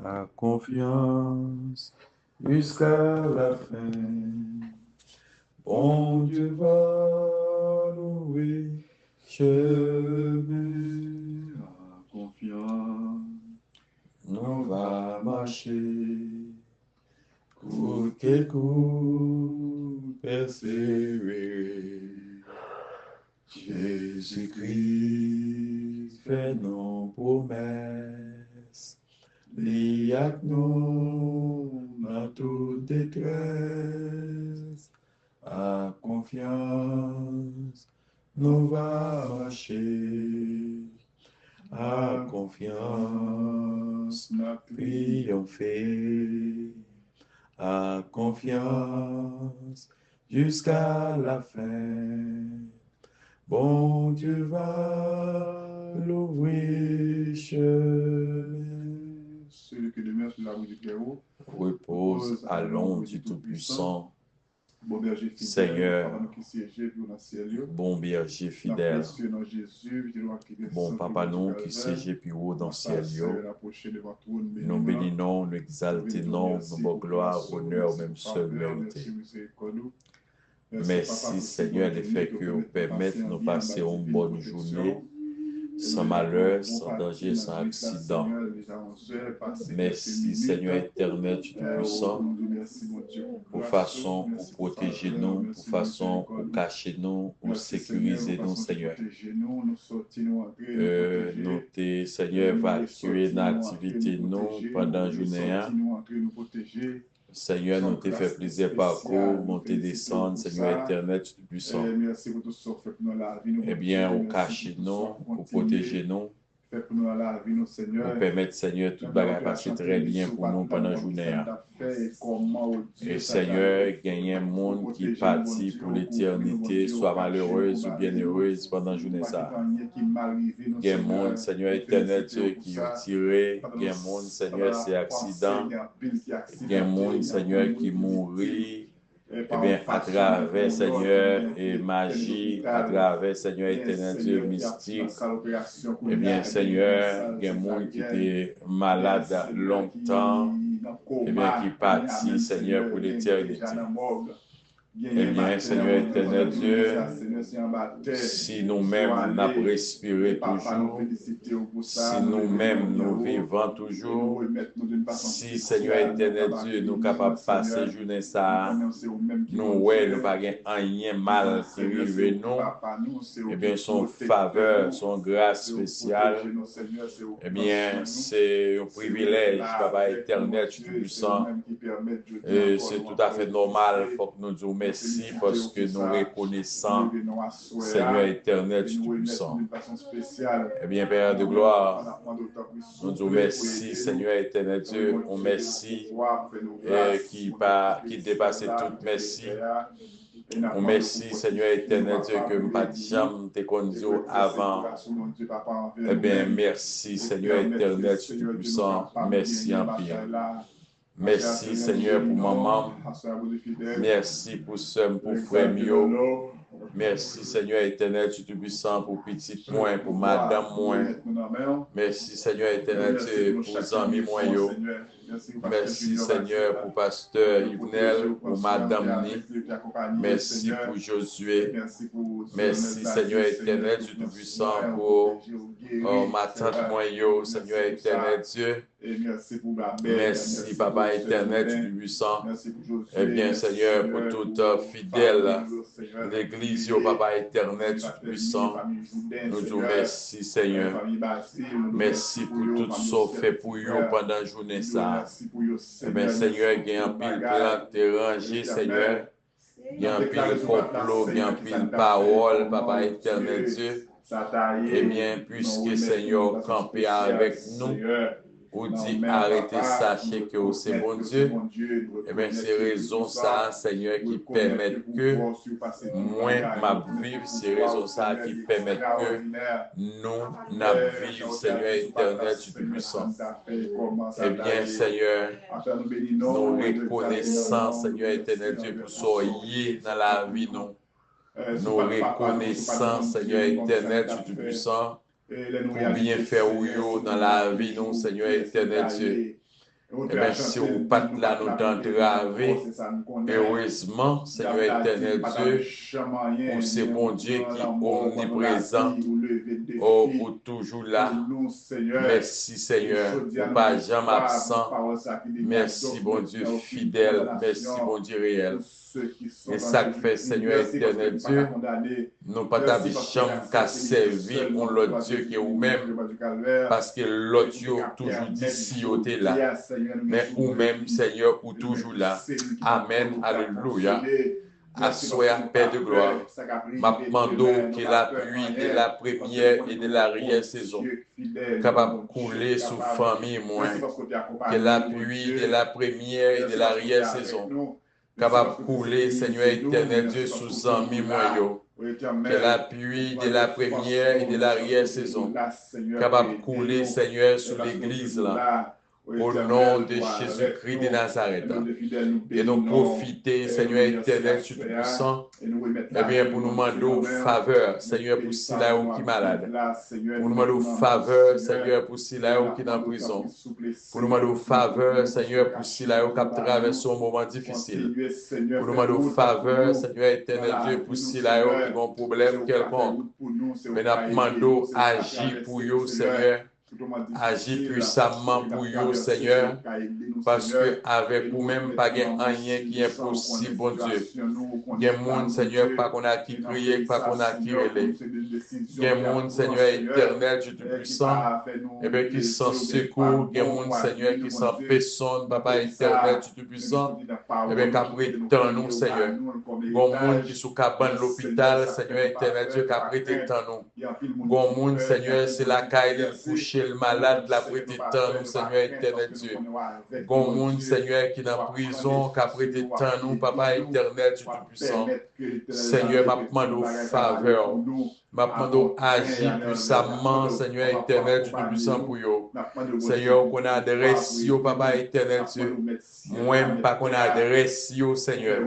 La confiance jusqu'à la fin. Bon Dieu va louer chemin. La confiance nous va marcher. Coûte que coûte persévérer. Jésus-Christ fait nos promesses. Li ak nous dans toute détresse, à confiance, nous va marcher, à confiance, nous triompher, à confiance, jusqu'à la fin. Bon Dieu va l'ouvrir chemin. Celui qui demeure sur la route du Pérou repose à l'ombre du Tout-Puissant. Bon berger fidèle, Seigneur, bon berger fidèle, bon papa nous qui siège plus haut dans le ciel, nous bénissons, nous exaltons, nous gloire, honneur, même seul mérité. Merci Seigneur, le fait que vous permettez de nous passer une bonne journée, sans malheur, sans danger, sans accident. Merci Seigneur éternel, Tout-Puissant, pour façon pour protéger nous, pour façon pour cacher nous, pour sécuriser nous, Seigneur. Nous t'es, Seigneur, évacué dans l'activité nous pendant la journée. Seigneur, nous t'es fait plaisir parcours, monter, descendre, Seigneur éternel, Tout-Puissant. Eh bien, vous cachez nous, pour protéger nous. Pour permettre, Seigneur, tout bagage passer très bien pour nous pendant la journée. Et Seigneur, gagner un monde qui partit pour l'éternité, soit malheureuse ou bien heureuse pendant la journée. Il y a un monde, Seigneur éternel, Dieu, qui est tiré. Il y a un monde, Seigneur, c'est accident. Il y a un monde, Seigneur, qui mourit. Eh bien, à travers, Seigneur, et magie, à travers, Seigneur, éternel Dieu, mystique, eh bien, Seigneur, il y a un monde qui était malade longtemps, eh bien, qui partit, Seigneur, pour l'éternité. Eh bien, Seigneur éternel Dieu, si nous-mêmes nous respirons toujours, si nous-mêmes nous vivons toujours, si Seigneur éternel Dieu nous capables de passer journée ça, nous ouais, nous pas rien mal qui arrive nous, eh bien, son faveur, son grâce spéciale, eh bien, c'est un privilège, Papa éternel, Tout-Puissant, et c'est tout à fait normal, il faut que nous disions merci parce que nous reconnaissons, Seigneur éternel, Tout-Puissant. Eh bien, Père de gloire, nous disons merci, Seigneur éternel Dieu, on merci qui dépasse tout merci. On merci, Seigneur éternel Dieu, que nous pas jamais te conduit avant. Eh bien, merci, Seigneur éternel, Tout-Puissant. Merci en pire. Merci, Seigneur, pour maman. Merci pour soeur, pour frère Mio. Merci, Seigneur éternel, Tout-Puissant, pour petit moins, pour madame moins. Merci, Seigneur éternel, pour amis moins. Merci, Seigneur, pour pasteur Yvenel, pour madame Ni. Merci pour Josué. Merci, Seigneur éternel, Tout-Puissant, pour ma tante Moyo, Seigneur éternel Dieu. Merci, Papa éternel, Tout-Puissant. Eh bien, Seigneur, pour tout fidèle, l'Église, Papa éternel, Tout-Puissant. Nous disons merci, Seigneur. Merci pour tout ce fait pour vous pendant la journée. Eh bien, Seigneur, il y a un pile plan de rangé, Seigneur. Il y a un pile complot, il y a un pile parole, Papa éternel Dieu. Eh bien, puisque Seigneur campé avec nous, ou dit arrêtez, sachez que c'est bon Dieu. Eh bien, c'est raison ça, Seigneur, qui permet que moi, ma vivre, c'est raison ça qui permet que nous, vivre, Seigneur éternel, Tout-Puissant. Eh bien, Seigneur, nous reconnaissons, Seigneur éternel Dieu, pour soyez dans la vie, nous. nous reconnaissons, Seigneur éternel, Dieu Tout-Puissant, pour bien faire dans la vie, nous, Seigneur éternel Dieu. Et bien, si vous pas là, nous t'entraver, heureusement, Seigneur éternel Dieu, pour ce bon Dieu qui est omniprésent, ou toujours là. Merci, Seigneur, pour pas jamais absent. Merci, bon Dieu fidèle. Merci, bon Dieu réel. Et ça que fait, Seigneur éternel Dieu, nous pas jamais qu'à servir pour l'autre Dieu qui est vous-même, parce que l'autre Dieu toujours dit si vous êtes là. Mais vous-même, Seigneur, ou toujours là. Amen. Alléluia. Assoyez paix de gloire. M'appmando que la pluie de la première et de l'arrière-saison capable de couler sous famille moins. Que la pluie de la première et de l'arrière-saison capable de couler, Seigneur éternel Dieu, sous amis moins. Que la pluie de la première et de l'arrière-saison capable de couler, Seigneur, sous l'église là. Au nom de Jésus-Christ de Nazareth. Et donc profiter, Seigneur éternel, sur tout puissant, eh bien, pour nous demander faveur, Seigneur, pour ceux-là qui est malade. Pour nous demander faveur, Seigneur, pour ceux-là qui est en prison. Pour nous demander faveur, Seigneur, pour ceux-là qui traversent un moment difficile. Pour nous demander faveur, Seigneur éternel Dieu, pour ceux-là qui ont un problème quelconque. Mais nous demandons agir pour eux, Seigneur. Agis puissamment pour vous, Seigneur, parce que avec vous-même, pas rien qui est possible, bon Dieu. Il y a un monde, Seigneur, pas qu'on a qui crier, pas qu'on a qui relais. Il y a un monde, Seigneur éternel, Dieu Tout-Puissant, et bien qui s'en secours. Il y a un monde, Seigneur, qui s'en personne, Papa éternel, Dieu Tout-Puissant, et bien qu'après tant nous, Seigneur. Bon monde qui sous cabane de l'hôpital, Seigneur éternel, Dieu, qu'après tant nous. Bon monde, Seigneur, c'est la caille de coucher le malade, la prêté tant nous, Seigneur éternel Dieu. Bon monde, Seigneur, qui est en prison, qui a prêté tant nous, Papa éternel, Dieu Tout-Puissant. Seigneur, m'a demandé faveur. M'a demandé agir puissamment, Seigneur éternel, Dieu Tout-Puissant pour vous. Seigneur, qu'on adresse, Papa éternel Dieu. Moi-même, pas qu'on adresse, Seigneur.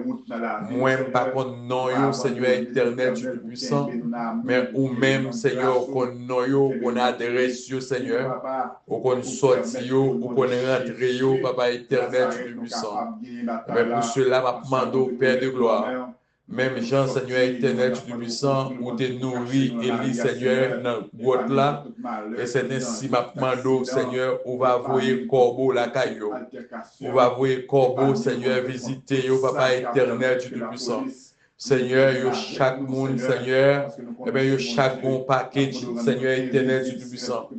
Moi-même, pas qu'on nom, Seigneur éternel, Dieu Tout-Puissant. Mais ou même, Seigneur, qu'on nom, qu'on adresse, Seigneur. Ou qu'on sorti, ou qu'on rentre, Papa éternel, Dieu Tout-Puissant. Mais pour cela, m'a demandé, Père de gloire. Même Jean, Seigneur éternel, Dieu Tout-Puissant, où tu nourris Élie, Seigneur, dans le boîte là. Et c'est ainsi, ma demande, Seigneur, on va voyer corbeau la caillou. On va voyer corbeau, Seigneur, visiter, Papa éternel, Dieu Tout-Puissant. Seigneur, yo chaque monde, Seigneur, et bien yo chaque bon package, Seigneur éternel, Dieu Tout-Puissant.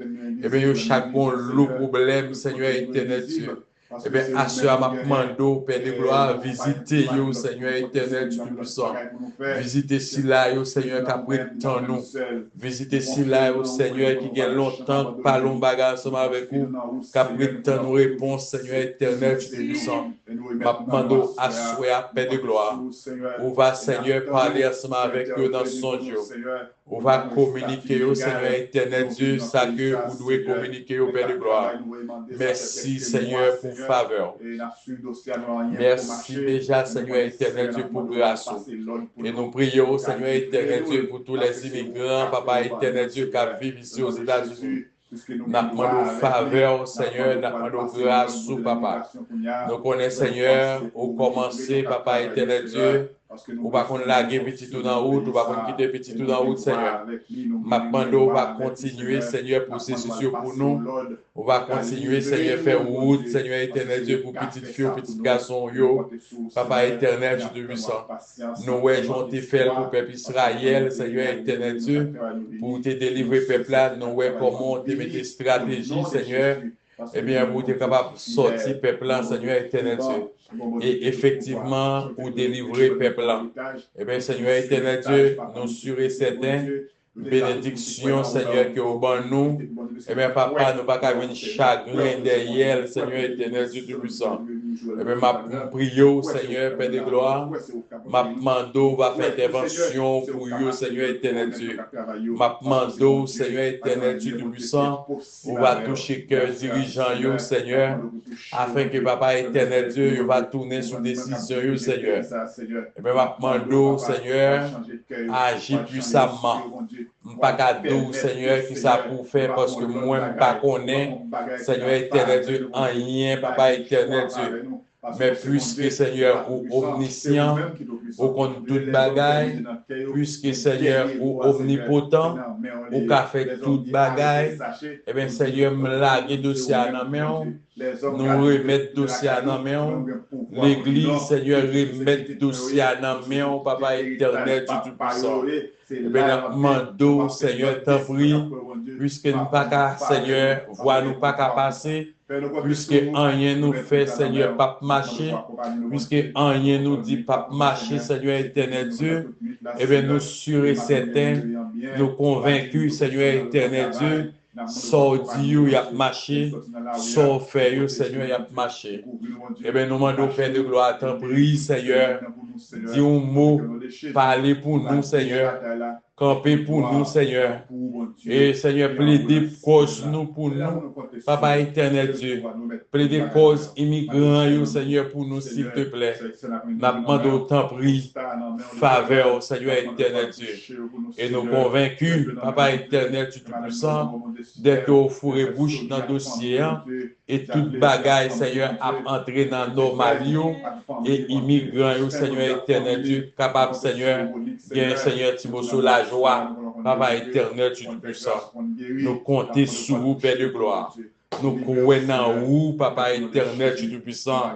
Et bien yo chaque bon lot problème, Seigneur éternel, Dieu. Eh bien, assure ma mando, Père de gloire, visitez yo, Seigneur éternel, Dieu Tout-Puissant. Visitez si là, yo, Seigneur, qui a pris tant nous. Visitez si là, yo, Seigneur, qui a longtemps, pas long bagage ensemble avec vous, qui a pris tant nos réponses, Seigneur éternel, Dieu Tout-Puissant. Ma mando, assure, Père de gloire. On va, Seigneur, parler ensemble avec eux dans son Dieu. On va communiquer au Seigneur éternel Dieu, ça que vous devez communiquer au Père de gloire. Merci, Seigneur, pour faveur. Merci déjà, Seigneur éternel Dieu, pour grâce. Et nous prions, Seigneur éternel Dieu, pour tous les immigrants, Papa éternel Dieu, qui vivent ici aux États-Unis. Nous demandons faveur, Seigneur, nous demandons grâce, Papa. Nous connaissons, Seigneur, au commencer, Papa éternel Dieu. Ou pas qu'on lague petit tout dans route, ou pas qu'on quitte petit tout dans route, Seigneur. Mapando va continuer, Seigneur, processus pour nous. On va continuer, Seigneur, faire route, Seigneur éternel Dieu, pour petite fille, petit garçon, yo. Papa éternel, Dieu de puissant. Nous, ouais, j'en t'ai fait pour peuple Israël, Seigneur éternel Dieu, pour te délivrer, peuple là. Nous, ouais, comment te mettre stratégie, Seigneur. Eh bien, vous êtes capable de sortir, peuple là, Seigneur éternel Dieu. Et effectivement, pour délivrer peuple là. Eh bien, Seigneur éternel Dieu, nous sûrs et certains, bénédiction, Seigneur, que au bon nous. Eh bien, papa, nous pas qu'à venir chagrin derrière, Seigneur éternel Dieu tout puissant. Eh bien, ma prière, Seigneur, Père de gloire, ma demande va faire intervention pour vous, Seigneur éternel Dieu. Ma demande, Seigneur éternel Dieu tout-puissant, on va toucher cœur dirigeant, Seigneur, afin que Papa éternel Dieu va tourner sous décision, Seigneur. Eh bien, ma demande, Seigneur, agis puissamment. Pas cadeau, Seigneur, qui ça pour faire parce que moi, je ne pas connais, Seigneur éternel Dieu, en rien, Papa éternel Dieu. Mais puisque, Seigneur, ou omniscient, ou contre toute bagaille, puisque, Seigneur, ou omnipotent, ou qu'a fait toute bagaille, eh bien, Seigneur, me lague dossier à la main, nous remettre dossier à la main, l'Église, Seigneur, remettre dossier à la main, Papa éternel, Dieu tout-puissant. Eh bien, mando, Seigneur, t'en prie, puisque nous pas qu'à, Seigneur, voir nous pas qu'à passer, puisque en rien nous fait, Seigneur, pas marcher, puisque en rien nous dit pas marcher, Seigneur éternel Dieu, eh bien, nous sûrs et certains, nous convaincus, Seigneur éternel Dieu, sans dire, il y a marché, sans faire, Seigneur, il y a marché. Eh bien, nous demandons, Père de gloire, t'en prie, Seigneur, dis un mot, parlez pour nous, Seigneur, campez pour nous, Seigneur. Et Seigneur, plaidez cause nous pour nous, Papa éternel Dieu. Plaidez cause immigrants, Seigneur, pour nous, s'il te plaît. Nous demandons, t'en prie, faveur, Seigneur éternel Dieu. Et nous convaincus, Papa éternel, tu tout-puissant, dès que vous fourrez bouche dans le dossier, et toute bagaille, Seigneur, a entré dans normalio et immigrants, Seigneur éternel Dieu, capable, Seigneur, bien, Seigneur, Timothée, la joie, Papa éternel, tu tout-puissant. Nous comptons sur vous, Père de gloire. Nous croyons en vous, Papa éternel, tu tout-puissant.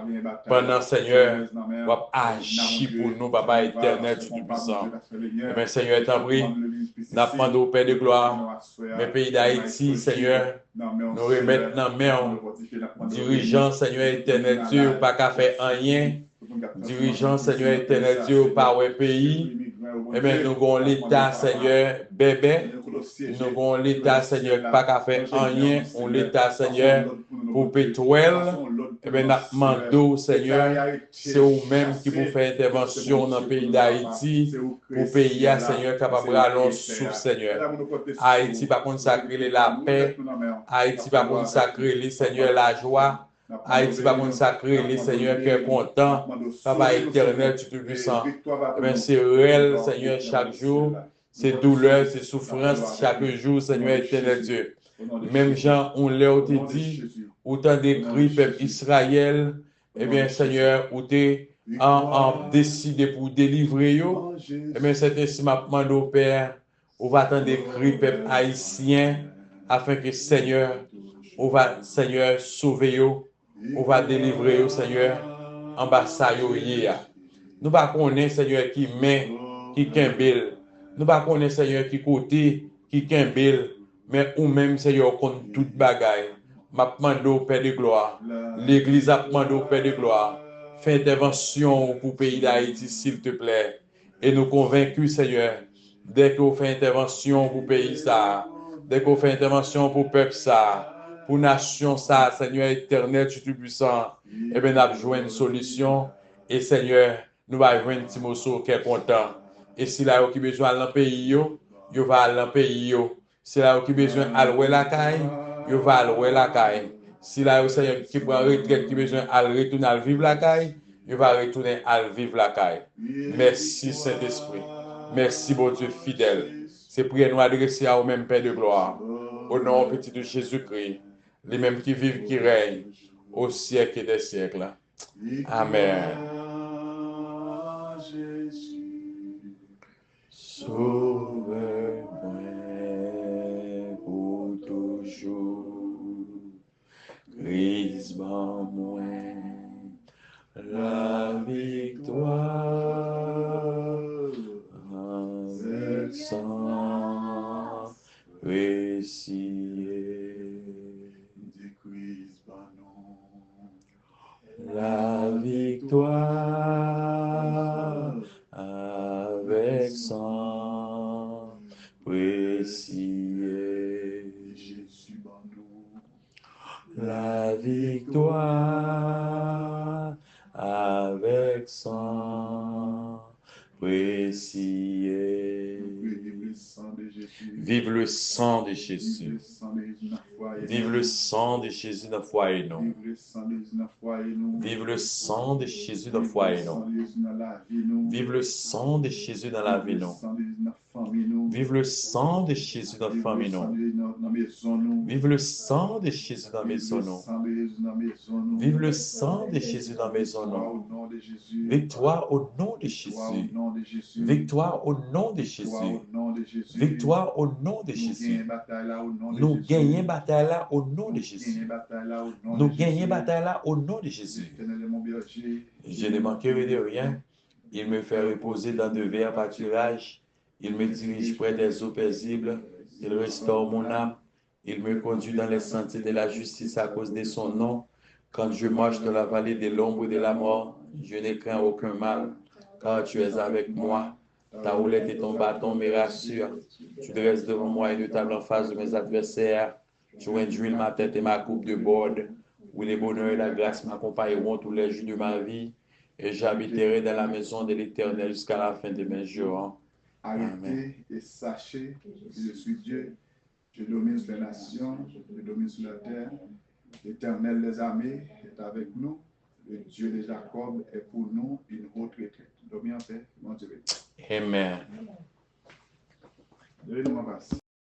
Pendant, Seigneur, va agir pour nous, Papa éternel, tu tout-puissant. Eh bien, Seigneur, t'en prie, nous demandons au Père de gloire, mes pays d'Haïti, Seigneur, nous remettons dans la main, dirigeants, Seigneur éternel Dieu, pas qu'à faire rien, dirigeants, Seigneur éternel Dieu, par un pays. Eh bien, nous avons l'État, Seigneur, bébé. Nous avons l'État, Seigneur, pas qu'à faire rien. On l'État, Seigneur, pour pétrole. Eh bien, nous demandons, Seigneur, c'est vous-même qui vous faites intervention dans le pays d'Haïti, pour pays, Seigneur, capable de aller sous, Seigneur. Haïti, par contre, sacrer la paix. Haïti, par contre, sacrer, Seigneur, la joie. Haïti, par contre, sacrer, les Seigneur, qui est content. Papa éternel, tu es puissant. Eh bien, c'est réel, Seigneur, chaque jour. C'est douleur, c'est souffrance chaque jour, Seigneur éternel Dieu. Même Jean, on l'a dit, autant d'écrit, peuple Israël, eh bien, Seigneur, où tu en décidé pour délivrer, eh bien, c'est ainsi ma demande au Père, on va attendre d'écrit, peuple haïtien, afin que, Seigneur, on va, Seigneur, sauver yo. On va délivrer, Seigneur, en bas ça, nous ne connaissons pas, Seigneur, qui met, qui kembel. Nous ne connaissons pas, Seigneur, qui côté, qui kembel. Mais ou même, Seigneur, contre toute bagaille. Ma demande au Père de gloire. L'Église a demandé au Père de gloire. Fais intervention pour le pays d'Haïti, s'il te plaît. Et nous convaincus, Seigneur, dès qu'on fait intervention pour le pays, ça, dès qu'on fait intervention pour le peuple, ça, pour la nation, ça, Seigneur éternel, tu es tout puissant, eh bien, nous avons joué une solution. Et Seigneur, nous allons jouer un petit morceau qui est content. Et si là, qui besoin aller dans le pays, il va aller dans le pays. Si là, qui besoin aller la caille, il va aller la caille. Si là, Seigneur, qui prend retraite, qui besoin aller retourner à vivre la caille, il va retourner à vivre la caille. Merci, Saint-Esprit. Merci, bon Dieu fidèle. C'est pour nous adresser au même Père de gloire. Au nom petit de Jésus-Christ. Les mêmes qui vivent, qui règnent au siècle des siècles. Amen. Sauve-moi pour toujours. Christ, moi la victoire avec sang précieux. La victoire avec sang précieux. La victoire Messier. Vive le sang de Jésus. Vive le sang de Jésus dans le foyer, non. Vive le sang de Jésus dans le foyer, non. Vive le sang de Jésus dans la vie, non. Vive le sang de Jésus dans la famille, non. Vive le sang de Jésus dans la maison, non. Vive le sang de Jésus dans la maison, non. Victoire au nom de Jésus. Victoire au nom de Jésus. Victoire au nom de Jésus. Nous gagnons bataille là au nom de Jésus. Nous gagnons bataille là au nom de Jésus. Je ne manquerai de rien. Il me fait reposer dans de verts pâturages. Il me dirige près des eaux paisibles. Il restaure mon âme. Il me conduit dans les sentiers de la justice à cause de son nom. Quand je marche dans la vallée de l'ombre de la mort, je ne crains aucun mal, car tu es avec moi. Ta houlette et ton bâton me rassurent. Tu dresses devant moi une table en face de mes adversaires. Tu induis ma tête et ma coupe de borde. Où les bonheurs et la grâce m'accompagneront tous les jours de ma vie. Et j'habiterai dans la maison de l'Éternel jusqu'à la fin de mes jours. Arrêtez et sachez que je suis Dieu. Je domine sur les nations, je domine sur la terre. L'Éternel des armées est avec nous. Le Dieu de Jacob est pour nous une haute retraite. Dormez en paix, mon Dieu. Amen. Donnez-nous ma passe.